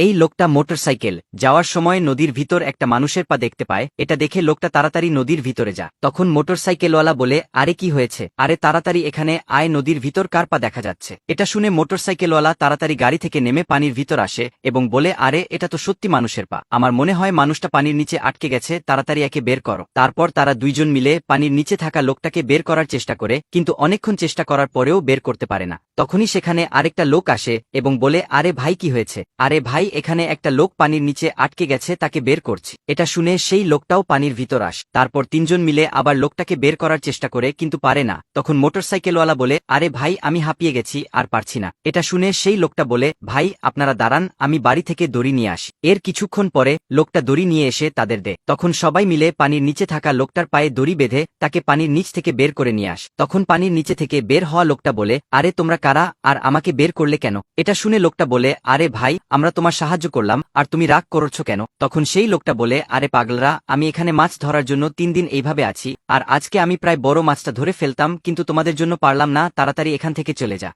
এই লোকটা মোটরসাইকেল যাওয়ার সময় নদীর ভিতর একটা মানুষের পা দেখতে পায়। এটা দেখে লোকটা তাড়াতাড়ি নদীর ভিতরে যা। তখন মোটরসাইকেলওয়ালা বলে, আরে কি হয়েছে? আরে তাড়াতাড়ি এখানে আয়, নদীর ভিতর কার পা দেখা যাচ্ছে। এটা শুনে মোটরসাইকেলওয়ালা তাড়াতাড়ি গাড়ি থেকে নেমে পানির ভিতর আসে এবং বলে, আরে এটা তো সত্যি মানুষের পা। আমার মনে হয় মানুষটা পানির নিচে আটকে গেছে, তাড়াতাড়ি একে বের করো। তারপর তারা দুইজন মিলে পানির নিচে থাকা লোকটাকে বের করার চেষ্টা করে, কিন্তু অনেকক্ষণ চেষ্টা করার পরেও বের করতে পারে না। তখনই সেখানে আরেকটা লোক আসে এবং বলে, আরে ভাই কি হয়েছে? আরে ভাই এখানে একটা লোক পানির নিচে আটকে গেছে, তাকে বের করছি। এটা শুনে সেই লোকটাও পানির ভিতর আস। তারপর তিনজন মিলে আবার লোকটাকে বের করার চেষ্টা করে, কিন্তু পারে না। তখন মোটরসাইকেলওয়ালা বলে, আরে ভাই আমি হাঁপিয়ে গেছি, আর পারছি না। এটা শুনে সেই লোকটা বলে, ভাই আপনারা দাঁড়ান, আমি বাড়ি থেকে দড়ি নিয়ে আসি। এর কিছুক্ষণ পরে লোকটা দড়ি নিয়ে এসে তাদের দেয়। তখন সবাই মিলে পানির নিচে থাকা লোকটার পায়ে দড়ি বেঁধে তাকে পানির নিচ থেকে বের করে নিয়ে আস। তখন পানির নিচে থেকে বের হওয়া লোকটা বলে, আরে তোমরা কারা আর আমাকে বের করলে কেন? এটা শুনে লোকটা বলে, আরে ভাই আমরা তোমার সাহায্য করলাম, আর তুমি রাগ করছো কেন? তখন সেই লোকটা বলে, আরে পাগলরা, আমি এখানে মাছ ধরার জন্য 3 দিন এইভাবে আছি, আর আজকে আমি প্রায় বড় মাছটা ধরে ফেলতাম, কিন্তু তোমাদের জন্য পারলাম না, তাড়াতাড়ি এখান থেকে চলে যা।